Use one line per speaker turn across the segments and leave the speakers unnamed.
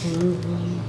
Doneng.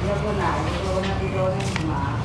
Ya po na, ito na dito rin ma.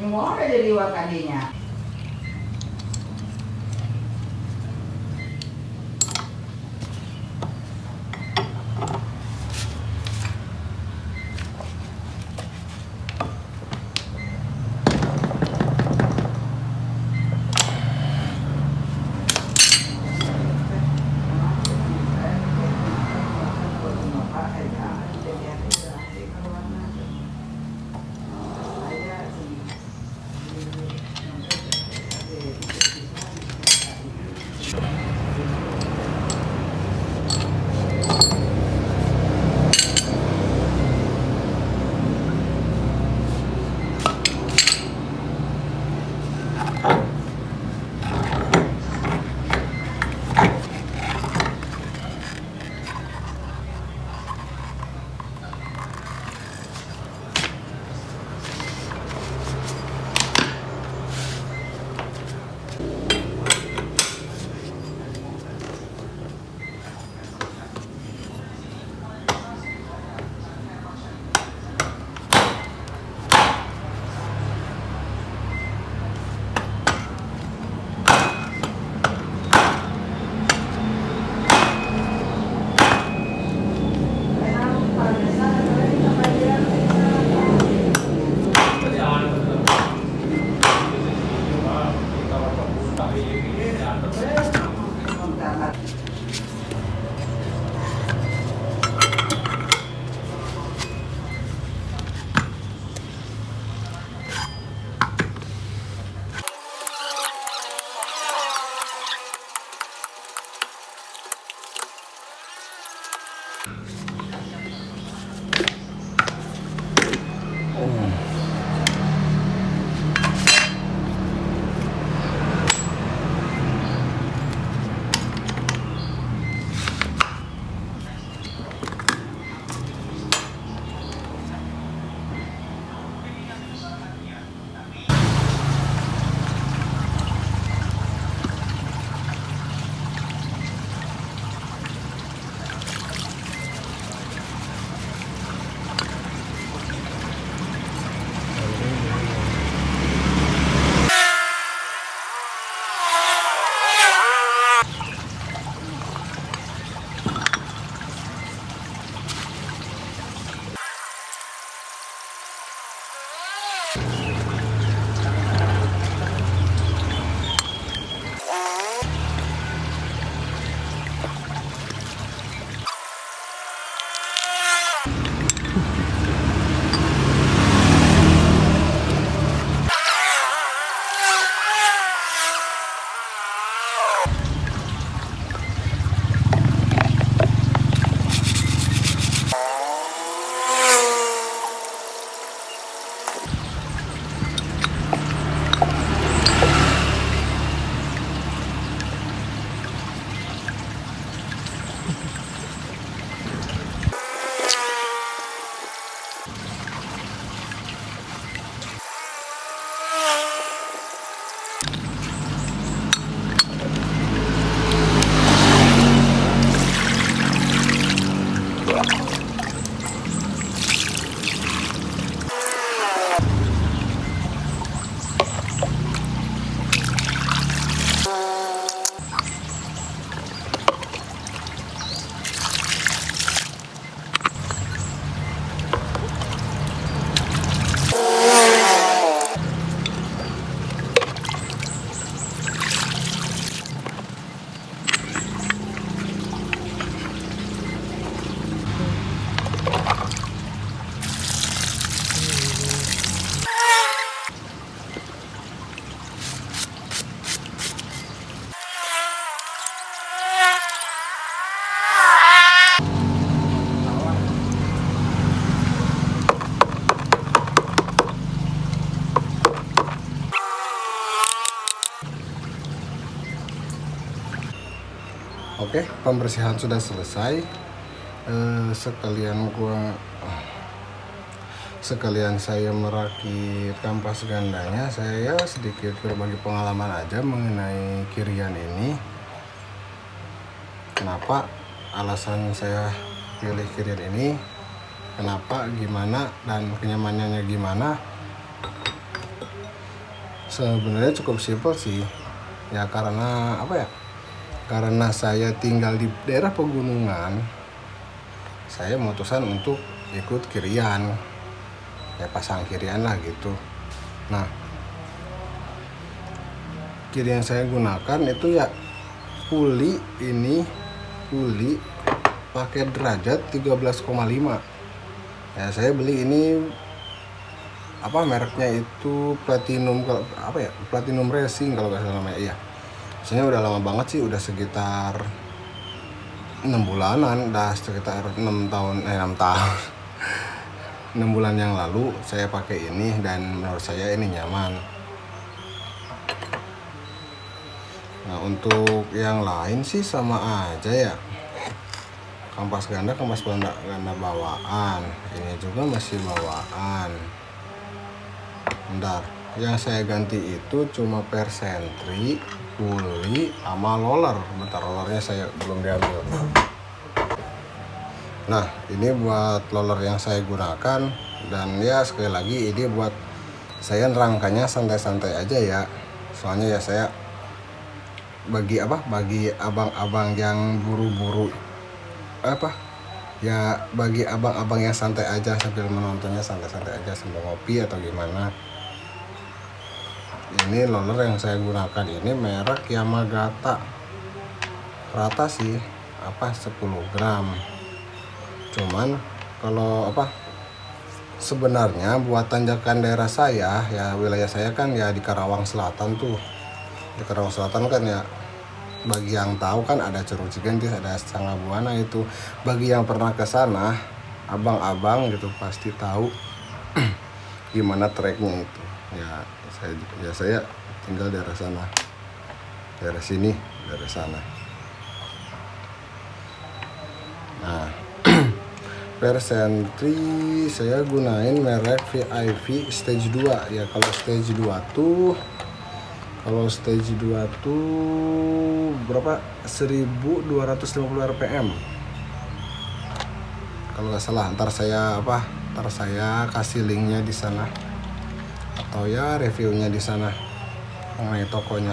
Yung mo ka jadi wakadinya.
Oke, pembersihan sudah selesai. Sekalian saya merakit kampas gandanya. Saya sedikit berbagi pengalaman aja mengenai kirian ini. Kenapa alasan saya pilih kirian ini, kenapa, gimana, dan kenyamanannya gimana. Sebenarnya cukup simpel sih ya, karena apa ya, karena saya tinggal di daerah pegunungan, saya memutuskan untuk ikut kirian ya, pasang kirian lah gitu. Nah, kirian saya gunakan itu ya puli pakai derajat 13,5 ya. Saya beli ini mereknya itu Platinum Racing kalau nggak salah namanya. Iya, sebenarnya udah lama banget sih, udah sekitar 6 bulanan, sekitar 6 tahun 6 bulan yang lalu saya pakai ini, dan menurut saya ini nyaman. Nah, untuk yang lain sih sama aja ya, kampas ganda bawaan, ini juga masih bawaan. Bentar, yang saya ganti itu cuma persentri, puli, sama roller. Bentar, rollernya saya belum diambil. Nah, ini buat roller yang saya gunakan, dan ya sekali lagi ini buat saya nerangkannya santai-santai aja ya. Soalnya ya saya bagi abang-abang yang buru-buru bagi abang-abang yang santai aja sambil menontonnya, santai-santai aja sambil ngopi atau gimana. Ini roller yang saya gunakan ini merek Yamagata, rata sih 10 gram. Cuman kalau sebenarnya buat tanjakan daerah saya ya, wilayah saya kan ya di Karawang Selatan tuh. Di Karawang Selatan kan ya, bagi yang tahu kan ada Curug Cigentis, ada Sangga Buana itu. Bagi yang pernah ke sana, abang-abang gitu pasti tahu gimana treknya itu. Saya tinggal daerah sana, daerah sini, daerah sana. Nah, persentri saya gunain merek VIP stage 2 ya. Kalau stage 2 tuh berapa? 1250 rpm kalau nggak salah. Ntar saya kasih linknya di sana, atau ya reviewnya di sana mengenai tokonya.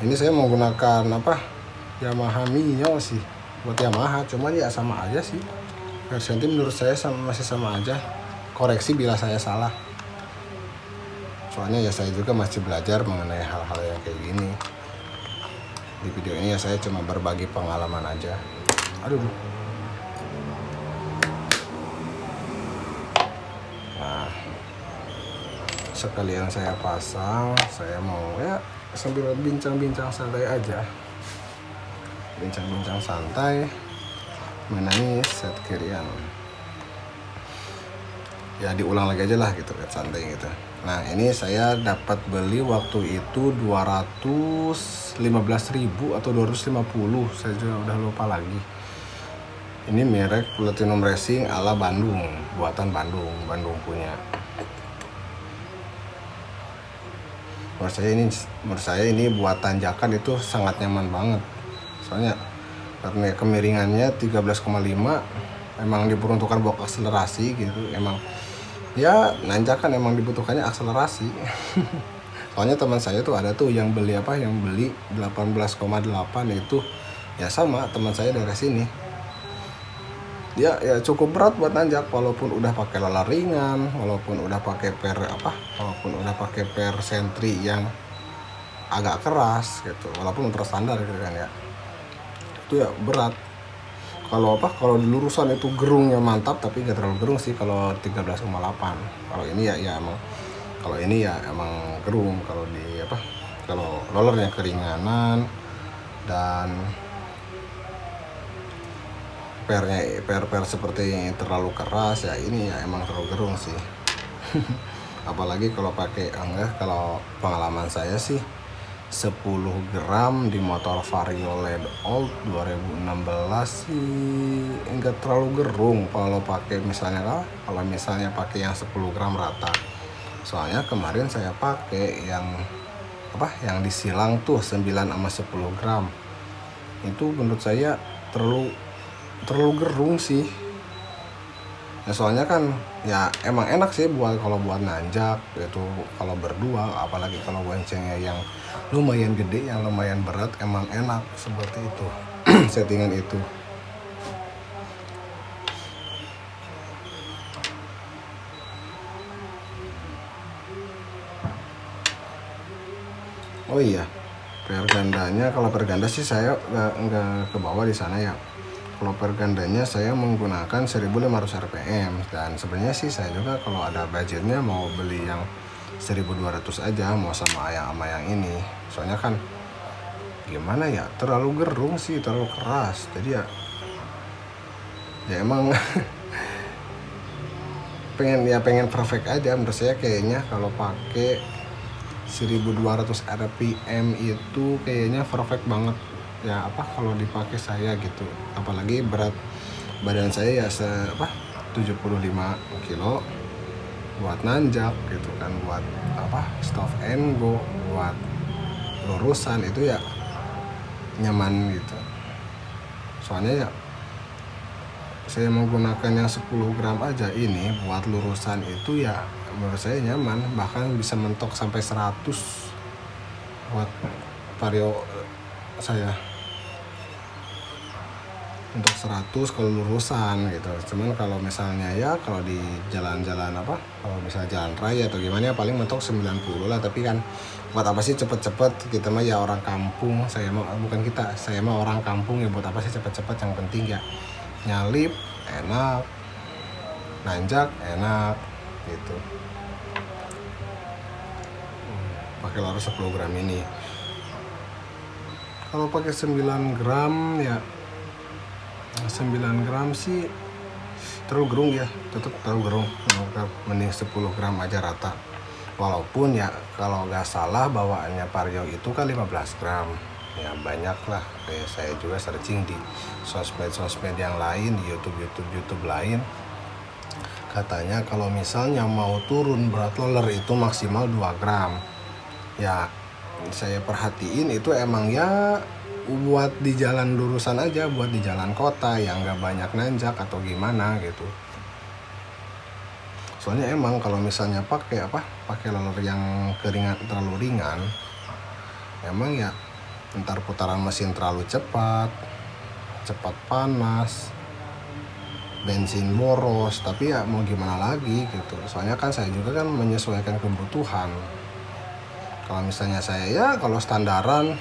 Ini saya menggunakan Yamaha Mio sih, buat Yamaha. Cuman ya sama aja sih, persentri menurut saya masih sama aja. Koreksi bila saya salah, soalnya ya saya juga masih belajar mengenai hal-hal yang kayak gini. Di video ini ya saya cuma berbagi pengalaman aja. Nah, sekalian saya pasang, saya mau ya sambil bincang-bincang santai aja, bincang-bincang santai mengenai set kirian. Ya diulang lagi aja lah gitu, santai gitu. Nah, ini saya dapat beli waktu itu 215.000 atau 250, saya juga udah lupa lagi. Ini merek Platinum Racing ala Bandung, buatan Bandung punya. Menurut saya ini buat tanjakan itu sangat nyaman banget. Soalnya karena kemiringannya 13,5, emang diperuntukkan buat akselerasi gitu. Emang ya nanjakan emang dibutuhkannya akselerasi. Soalnya teman saya tuh ada tuh yang beli 18,8 itu ya, sama teman saya dari sini. Ya cukup berat buat nanjak, walaupun udah pakai roller ringan, walaupun udah pakai per sentri yang agak keras gitu, walaupun ultra standar gitu kan ya. Itu ya berat. Kalau di lurusan itu gerungnya mantap, tapi nggak terlalu gerung sih kalau 13,8. Kalau ini ya emang gerung. Kalau rollernya keringanan dan per seperti terlalu keras ya, ini ya emang terlalu gerung sih. Apalagi kalau kalau pengalaman saya sih 10 gram di motor Vario LED Old 2016 sih enggak terlalu gerung kalau pakai misalnya pakai yang 10 gram rata. Soalnya kemarin saya pakai yang disilang tuh 9 sama 10 gram. Itu menurut saya terlalu gerung sih. Ya soalnya kan ya emang enak sih kalau buat nanjak itu kalau berdua, apalagi kalau boncengnya yang lumayan gede, yang lumayan berat, emang enak seperti itu. Settingan itu. Oh iya, kalau perganda sih saya nggak ke bawah di sana ya. Kalau pergandanya saya menggunakan 1500 rpm, dan sebenarnya sih saya juga kalau ada budgetnya mau beli yang 1200 aja, mau sama yang ini. Soalnya kan gimana ya, terlalu gerung sih, terlalu keras. Jadi ya emang pengen perfect aja menurut saya kayaknya. Kalau pakai 1200 rpm itu kayaknya perfect banget ya, kalau dipakai saya gitu. Apalagi berat badan saya ya 75 kilo buat nanjak gitu kan, buat stop and go, buat lurusan itu ya nyaman gitu. Soalnya ya saya menggunakan yang 10 gram aja ini buat lurusan itu ya menurut saya nyaman, bahkan bisa mentok sampai 100 buat Vario saya, untuk 100 kalau lurusan gitu. Cuman kalau misalnya kalau di jalan-jalan kalau misalnya jalan raya atau gimana ya paling mentok 90 lah. Tapi kan buat apa sih cepet-cepet, kita mah ya orang kampung, saya mah orang kampung ya, buat apa sih cepet-cepet, yang penting ya nyalip enak, nanjak enak gitu. Pakai lurus 10 gram ini. Kalau pakai 9 gram ya 9 gram sih terlalu gerung ya, tetap terlalu gerung. Mending 10 gram aja rata. Walaupun ya kalau nggak salah bawaannya Vario itu kan 15 gram. Ya banyak lah, kayak saya juga searching di sosmed yang lain, di YouTube lain. Katanya kalau misalnya mau turun berat roller itu maksimal 2 gram. Ya saya perhatiin itu emang ya buat di jalan lurusan aja, buat di jalan kota yang nggak banyak nanjak atau gimana gitu. Soalnya emang kalau misalnya pakai roller yang terlalu ringan, emang ya ntar putaran mesin terlalu cepat panas, bensin boros. Tapi ya mau gimana lagi gitu. Soalnya kan saya juga kan menyesuaikan kebutuhan. Kalau misalnya saya kalau standaran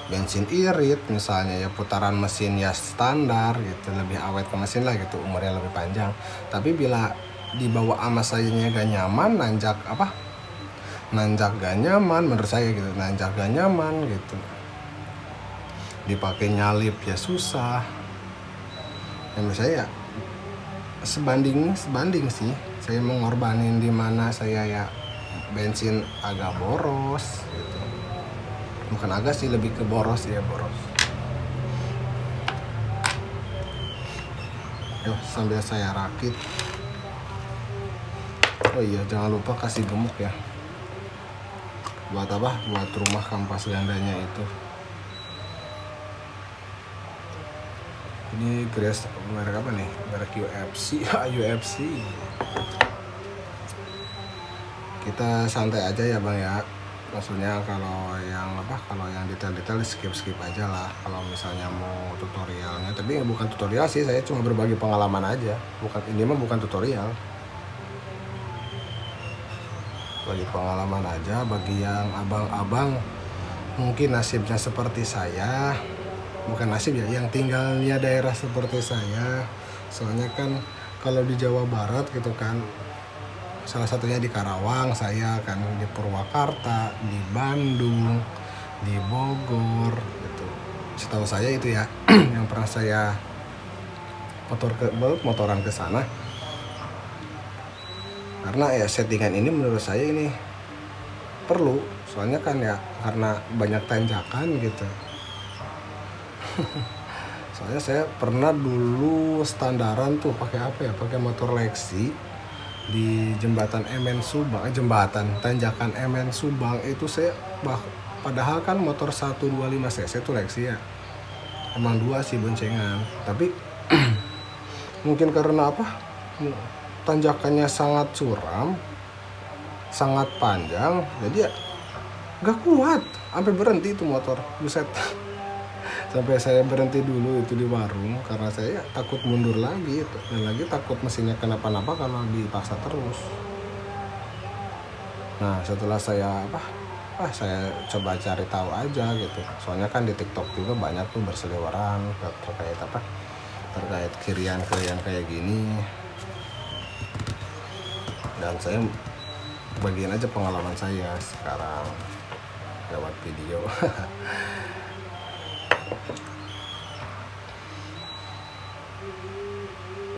bensin irit misalnya ya, putaran mesin ya standar gitu, lebih awet ke mesin lah gitu, umurnya lebih panjang. Tapi bila dibawa sama sayanya gak nyaman, nanjak gak nyaman menurut saya gitu, nanjak gak nyaman gitu, dipakai nyalip ya susah. Menurut saya sebanding sih, saya mengorbanin di mana saya ya bensin agak boros gitu. Bukan agak sih, lebih ke boros ya, boros. Yuk sambil saya rakit. Oh iya, jangan lupa kasih gemuk ya. Buat buat rumah kampas gandanya itu. Ini Grace merek apa nih? Merek UFC. UFC. Kita santai aja ya bang ya. Maksudnya kalau yang detail-detail skip aja lah kalau misalnya mau tutorialnya. Tapi bukan tutorial sih, saya cuma berbagi pengalaman aja. Ini mah bukan tutorial. Bagi pengalaman aja, bagi yang abang-abang mungkin nasibnya seperti saya. Bukan nasib ya, yang tinggalnya daerah seperti saya. Soalnya kan kalau di Jawa Barat gitu kan, salah satunya di Karawang, saya kan di Purwakarta, di Bandung, di Bogor gitu. Setahu saya itu ya yang pernah saya motoran ke sana. Karena ya settingan ini menurut saya ini perlu soalnya kan ya karena banyak tanjakan gitu. Soalnya saya pernah dulu standaran tuh pakai apa ya, pakai motor Lexi di jembatan MN Subang, jembatan tanjakan MN Subang itu saya padahal kan motor 125 cc itu Lexi ya, emang 2 sih boncengan, tapi mungkin karena apa, tanjakannya sangat curam, sangat panjang, jadi ya gak kuat, sampai berhenti itu motor, buset. Sampai saya berhenti dulu itu di warung karena saya takut mundur lagi itu. Dan lagi takut mesinnya kenapa-napa kalau dipaksa terus. Nah setelah saya saya coba cari tahu aja gitu, soalnya kan di TikTok juga banyak tuh berseliweran terkait kirian kayak gini, dan saya bagian aja pengalaman saya sekarang lewat video.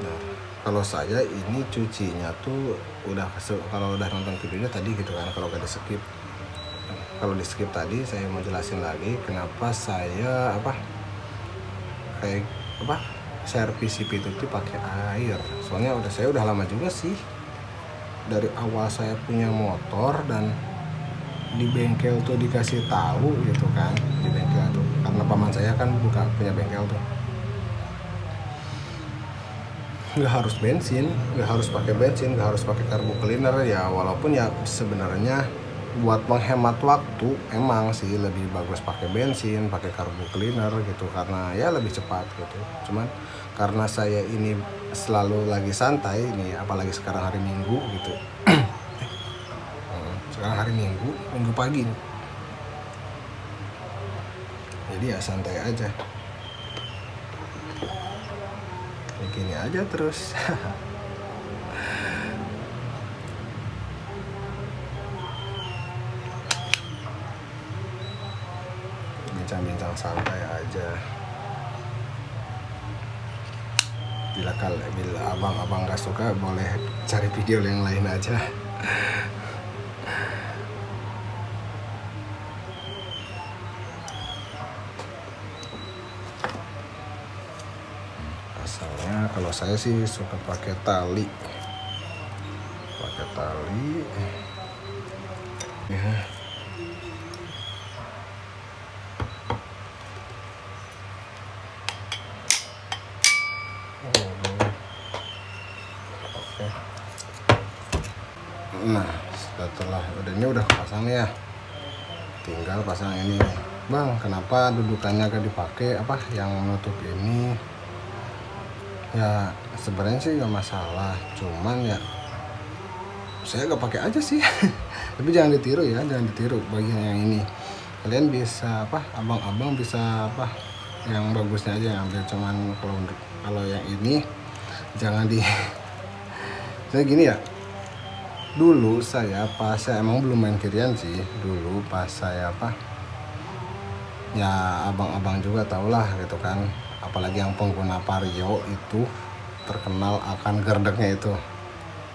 Nah, kalau saya ini cucinya tuh kalau udah nonton videonya tadi gitu kan, kalau gak di skip. Kalau di skip tadi saya mau jelasin lagi kenapa saya servis CP itu tuh pakai air. Soalnya saya udah lama juga sih. Dari awal saya punya motor dan di bengkel tuh dikasih tahu gitu kan, di bengkel tuh karena paman saya kan punya bengkel tuh, nggak harus bensin, nggak harus pakai bensin, nggak harus pakai carbo cleaner ya, walaupun ya sebenarnya buat menghemat waktu emang sih lebih bagus pakai bensin, pakai carbo cleaner gitu karena ya lebih cepat gitu. Cuman karena saya ini selalu lagi santai nih, apalagi sekarang hari Minggu gitu. Sekarang hari Minggu pagi nih. Jadi ya santai aja, begini aja terus. Bincang-bincang santai aja. Bila abang-abang gak suka boleh cari video yang lain aja. Asalnya kalau saya sih suka pakai tali ya. Oke. Nah setelah ini udah pasang ya, tinggal pasang ini. Bang, kenapa dudukannya gak dipakai yang menutup ini? Ya sebenarnya sih nggak masalah, cuman ya saya nggak pakai aja sih. Tapi jangan ditiru ya, jangan ditiru bagian yang ini. Kalian bisa abang-abang bisa yang bagusnya aja yang ambil, cuman kalau yang ini jangan di. Saya gini ya, dulu saya emang belum main kirian sih, dulu pas saya ya abang-abang juga tau lah gitu kan, apalagi yang pengguna Vario itu terkenal akan gerdeknya itu.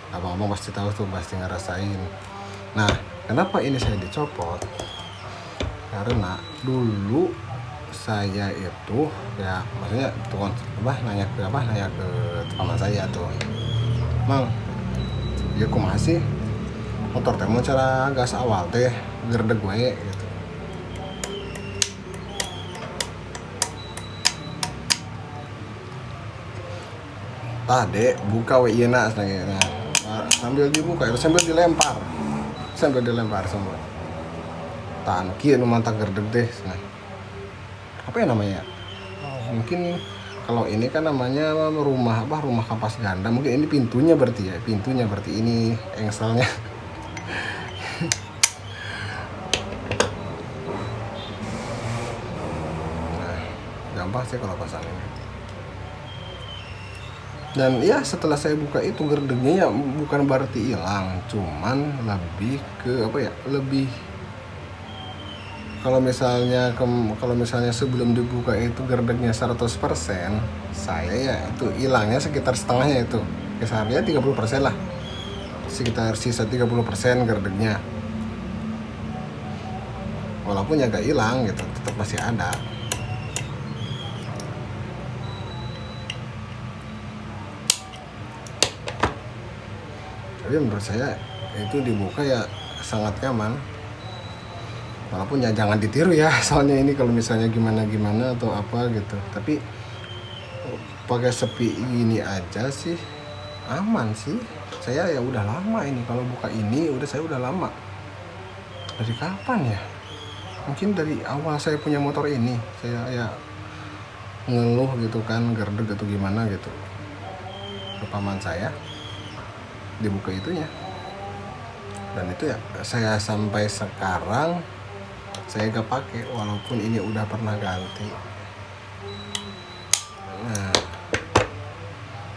Abang-abang pasti tahu tuh, pasti ngerasain. Nah kenapa ini saya dicopot, karena dulu saya itu ya maksudnya nanya ke paman saya tuh, Mang, ya aku masih motor teh mau cara gas awal teh gerdek gue gitu. Dek buka WI na sambil dibuka itu sambil dilempar semua tangki mantap gerdek deh. Nah apa ya namanya, mungkin kalau ini kan namanya rumah kampas ganda, mungkin ini pintunya berarti ini engselnya. Nah gampang sih kalau pasang ini. Dan ya setelah saya buka itu gerdengnya ya bukan berarti hilang, cuman lebih ke lebih kalau misalnya sebelum dibuka itu gerdengnya 100%, saya ya itu hilangnya sekitar setengahnya, itu kisarnya 30% lah, sekitar sisa 30% gerdengnya. walaupun ya gak hilang gitu, tetap masih ada. Tapi menurut saya itu dibuka ya sangat nyaman, walaupun ya jangan ditiru ya, soalnya ini kalau misalnya gimana atau apa gitu, tapi pakai sepi ini aja sih aman sih. Saya ya udah lama ini kalau buka ini, saya udah lama. Dari kapan ya? Mungkin dari awal saya punya motor ini, saya ya ngeluh gitu kan, gerdeg atau gimana gitu ke paman saya, dibuka itunya. Dan itu ya saya sampai sekarang saya gak pakai, walaupun ini udah pernah ganti. Nah,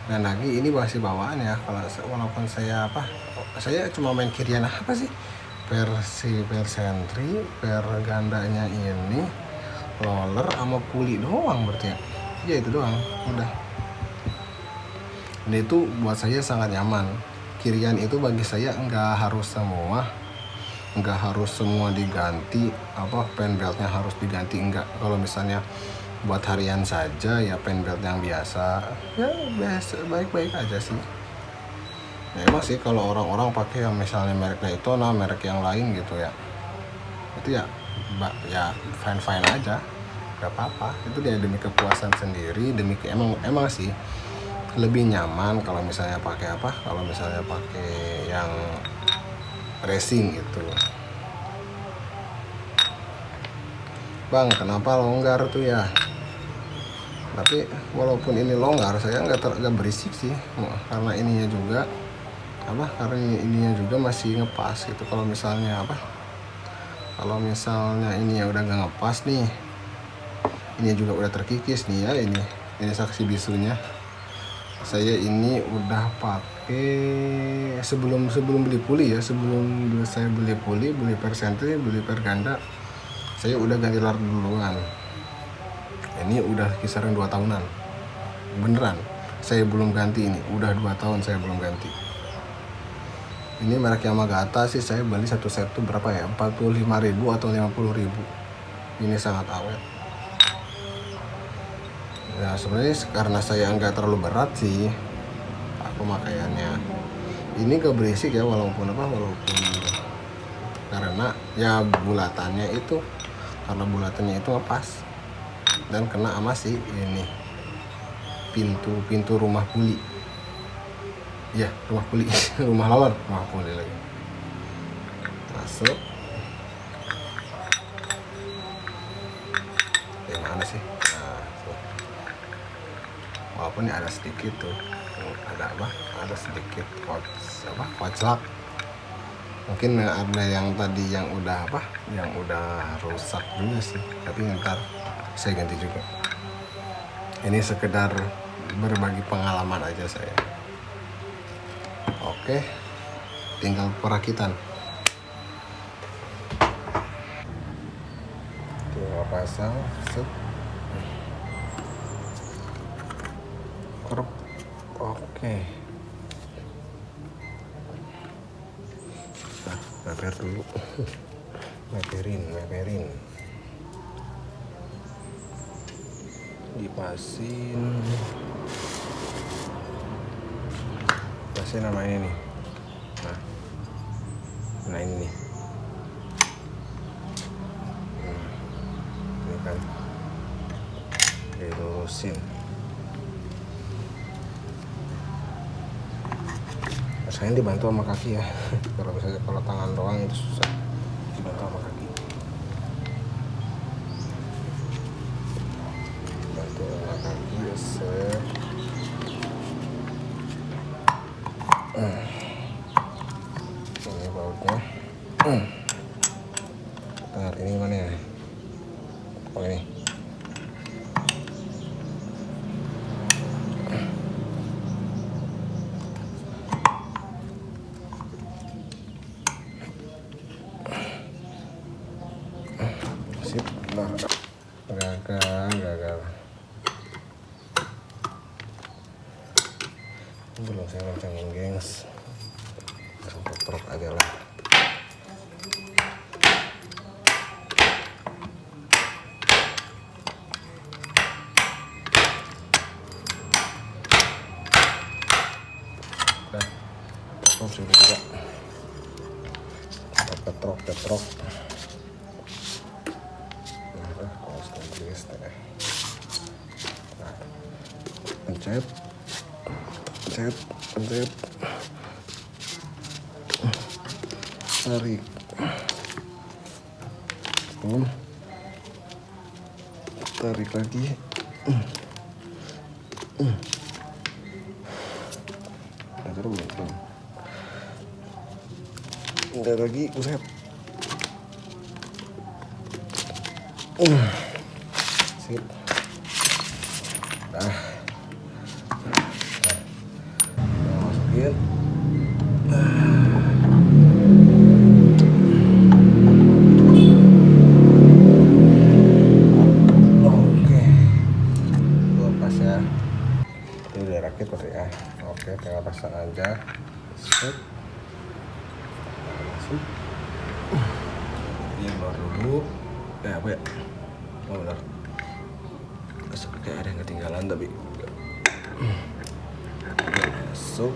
dan lagi ini masih bawaan ya, walaupun saya saya cuma main kirian apa sih, versi persentri, per gandanya ini, roller sama puli doang berarti ya. Iya itu doang, udah. Dan itu buat saya sangat nyaman. Kirian itu bagi saya nggak harus semua diganti, pen beltnya harus diganti, enggak. Kalau misalnya buat harian saja ya pen belt yang biasa ya biasa, baik-baik aja sih. Ya, emang sih kalau orang-orang pakai yang misalnya merek Daytona, merek yang lain gitu ya, itu ya fine aja, gak apa-apa. Itu dia demi kepuasan sendiri, emang sih lebih nyaman kalau misalnya pakai yang racing gitu. Bang, kenapa longgar tuh ya? Tapi walaupun ini longgar, saya nggak berisik sih, karena ininya juga masih ngepas gitu. Kalau misalnya ininya udah nggak ngepas nih, ini juga udah terkikis nih ya, ini saksi bisunya. Saya ini udah pakai sebelum beli puli ya, sebelum saya beli puli, beli persentri, beli per ganda, saya udah ganti lar duluan. Ini udah kisaran 2 tahunan. Beneran, saya belum ganti ini. Udah 2 tahun saya belum ganti. Ini merek Yamagata sih, saya beli satu set tuh berapa ya? 45.000 atau 50.000. Ini sangat awet. Ya sebenarnya karena saya nggak terlalu berat sih pemakaiannya. Ini gak berisik ya, walaupun karena ya bulatannya itu ngepas. Dan kena sama sih ini pintu rumah puli. Ya, rumah puli, rumah puli lagi. Masuk. Mana sih? Nah, walaupun ini ada sedikit tuh, ada sedikit koclak. Mungkin ada yang tadi yang udah rusak juga sih, tapi ntar saya ganti juga. Ini sekedar berbagi pengalaman aja saya. Oke, tinggal perakitan. Tinggal pasang, set. Oke. Meper dulu. Meperin. Dipasin nama ini nih. Nah ini nih. Ini kan dilurusin. Saya dibantu sama kaki ya. Kalau tangan doang itu susah, dibantu sama kaki. Bantu sama kaki, set. Ini bautnya. Bentar, ini mana ya? Oh ini. Sip, nah, gagal. Belum saya kencangin, gengs. Langsung truk aja lah. cetrok. Pencet, tarik, tarik lagi, tarik lagi, buset, sip, masukin. Oke, lepas ya. Ini udah rakit berarti ya. Oke, tinggal pasang aja. Set. Masuk. Ini baru dulu. Apa ya? Oh benar. Kayak ada yang ketinggalan tapi. Masuk.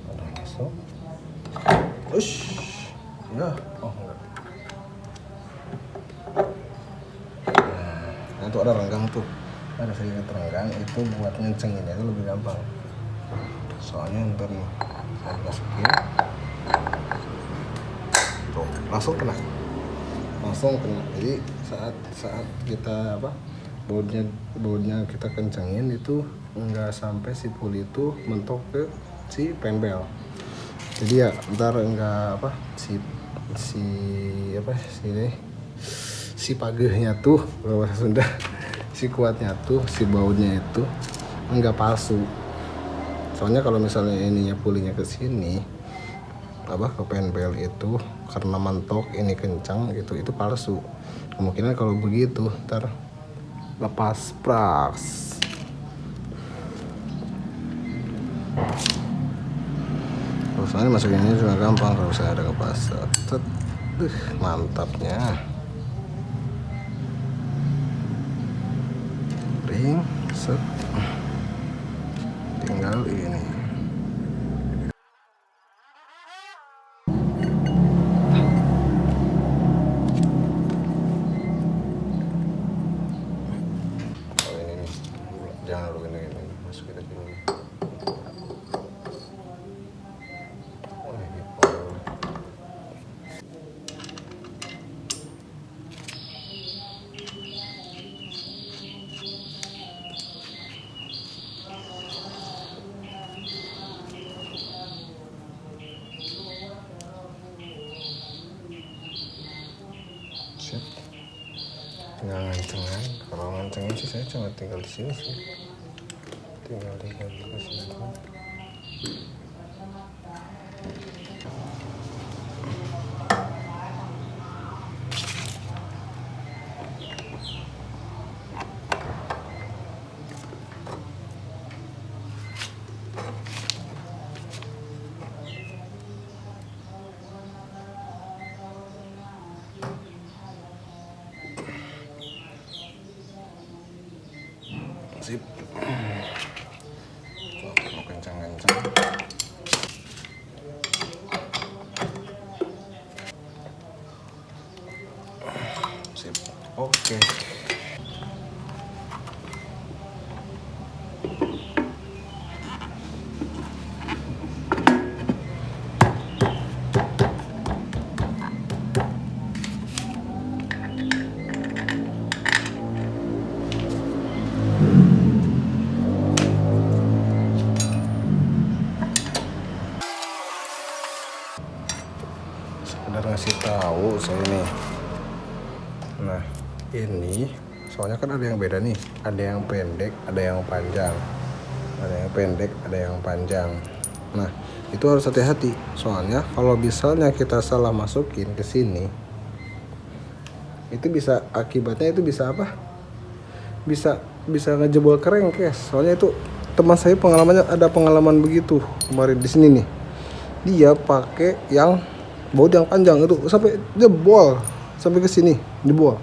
Udah masuk. Ush. Ya. Oh enggak. Nah, itu ada renggang tuh. Ada sedikit renggang itu buat ngencenginnya itu lebih gampang. Soalnya ntar nih saya masukin. Tuh, langsung kena. Jadi saat kita bautnya kita kencengin itu enggak sampai si puli itu mentok ke si penbel. Jadi ya ntar enggak si pagehnya tuh kalau bahasa Sunda, si kuatnya tuh si bautnya itu enggak palsu. Soalnya kalau misalnya ininya pulinya ke sini ke penbel itu karena mentok ini kencang gitu, itu palsu. Kemungkinan kalau begitu ntar lepas pras. Soalnya masukinnya juga gampang kalau saya ada kepasak. Mantapnya. Ring set. Tinggal ini. Jangan lu gini masukin aja dulu. Siap. Tinggal ngancengan. Kalau ngancengan sih saya cuma tinggal di sini sih. Tinggal di sini. Sip. Mau kencang-kencang. Sip. Oke. Sekedar ngasih tahu saya nih. Nah, ini soalnya kan ada yang beda nih. Ada yang pendek, ada yang panjang. Ada yang pendek, ada yang panjang. Nah, itu harus hati-hati. Soalnya kalau misalnya kita salah masukin ke sini, itu bisa akibatnya itu bisa apa? Bisa ngejebol kerengkes. Soalnya itu teman saya ada pengalaman begitu kemarin di sini nih. Dia pakai yang baut yang panjang itu sampai jebol sampai ke sini jebol.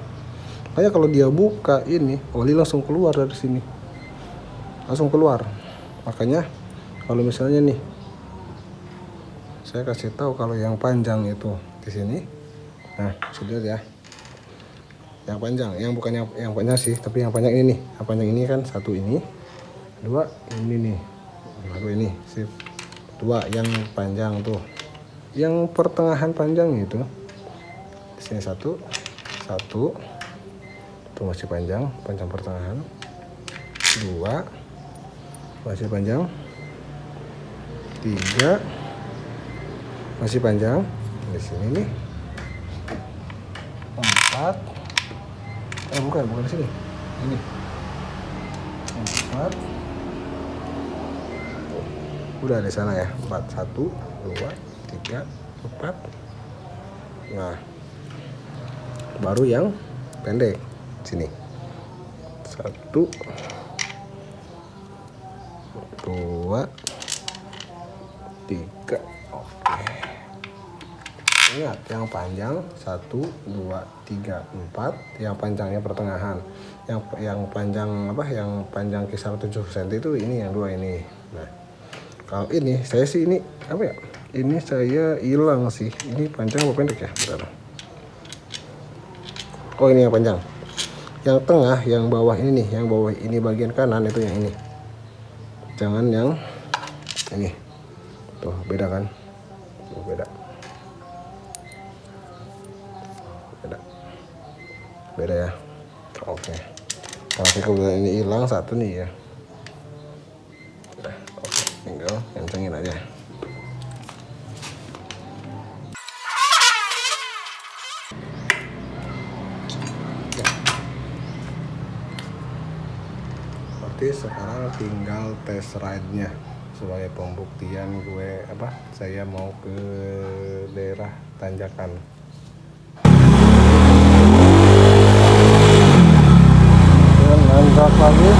Makanya kalau dia buka ini, oli langsung keluar dari sini. Langsung keluar. Makanya kalau misalnya nih Saya kasih tahu kalau yang panjang itu di sini. Nah, sudah ya. Yang panjang, yang bukan yang panjang sih, tapi yang panjang ini nih. Yang panjang ini kan satu ini, dua ini nih, satu ini, sip. Dua yang panjang tuh, yang pertengahan panjang itu. Di sini satu, tuh masih panjang pertengahan. Dua masih panjang. Tiga masih panjang di sini nih. Empat. Bukan di sini. Ini. 4. Udah di sana ya. 4. 1, 2, 3, 4. Nah. Baru yang pendek. Sini. 1, 2, 3. Oke. Ingat yang panjang 1, 2, 3, 4. Yang panjangnya pertengahan. Yang panjang apa? Yang panjang kisar 7 cm itu ini yang dua ini. Nah, kalau ini saya sih ini apa ya? Ini saya hilang sih. Ini panjang apa pendek ya? Bentar. Oh, ini yang panjang. Yang tengah, yang bawah ini nih, yang bawah ini bagian kanan itu yang ini. Jangan yang ini. Tuh, beda kan? Tuh, beda. Beda ya. Oke. Kalau kebetulan ini hilang satu nih ya. Udah, oke. Tinggal kencengin aja. Berarti sekarang tinggal tes ride-nya sebagai pembuktian saya mau ke daerah tanjakan. Nanjak lagi.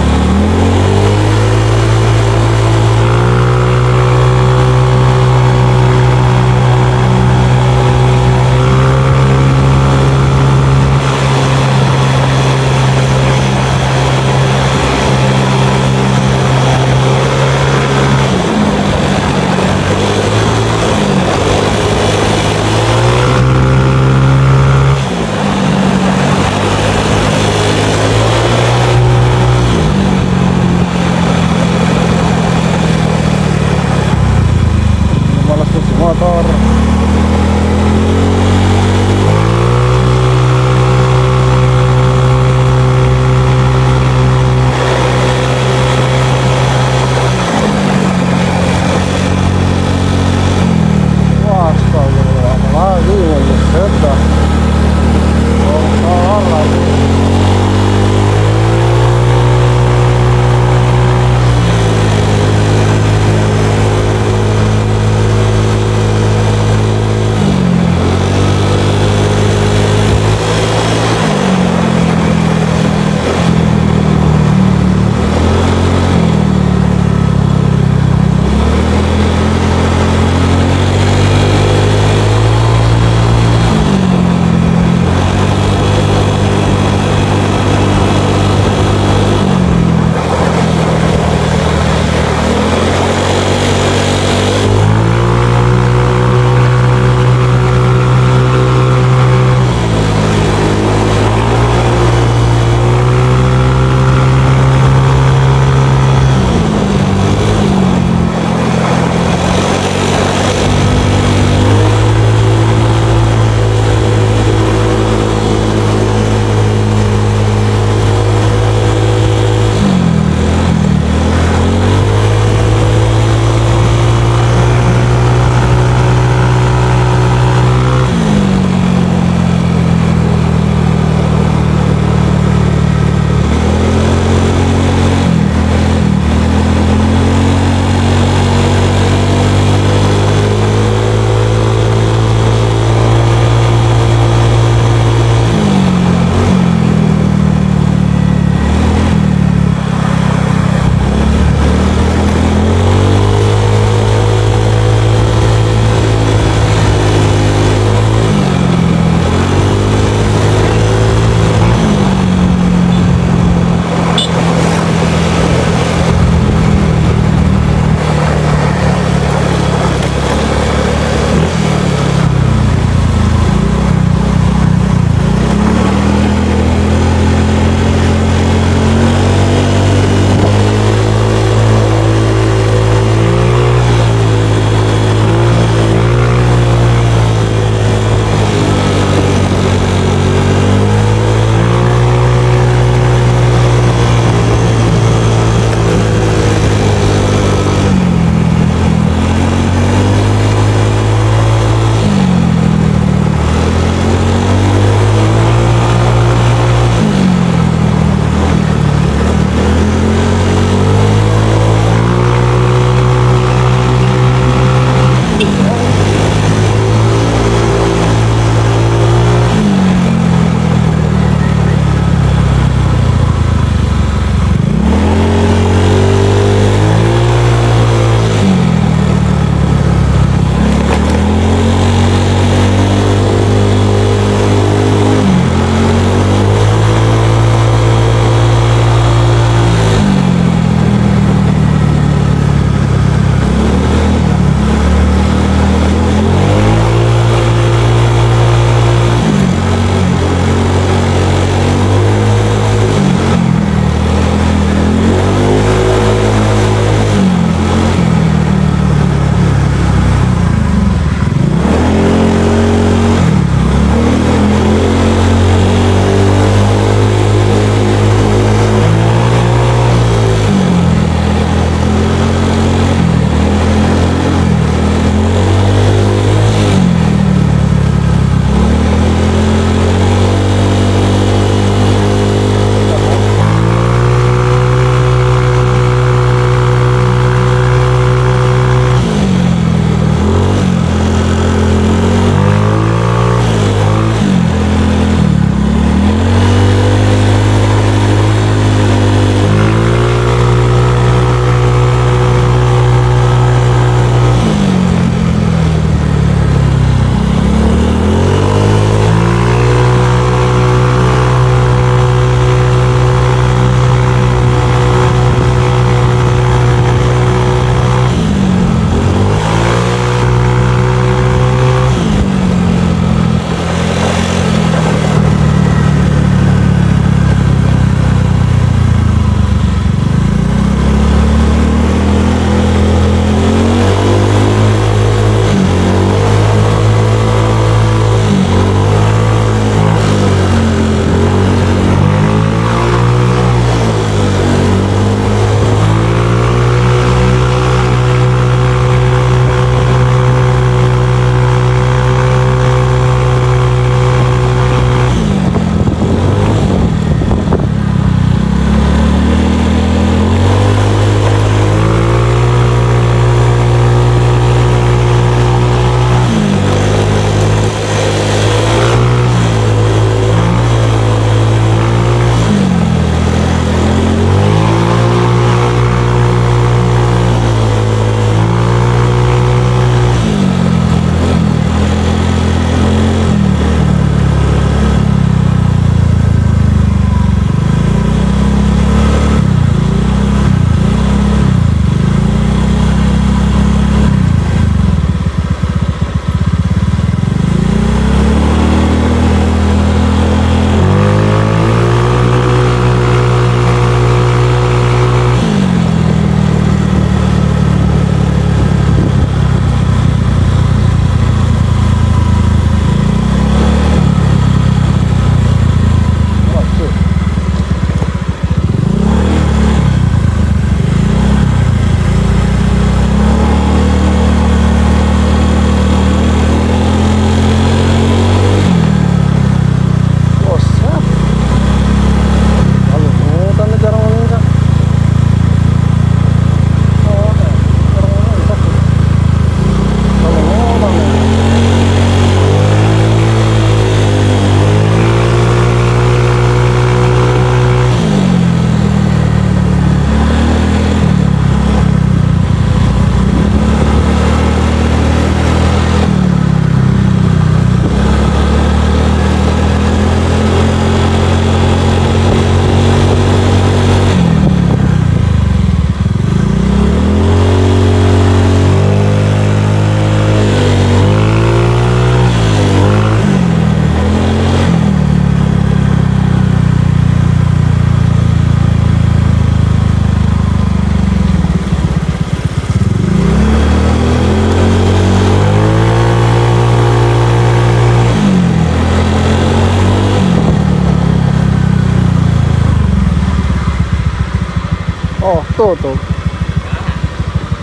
tutup.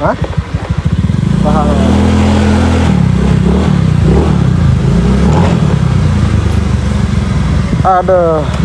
Hah? Paham. Aduh.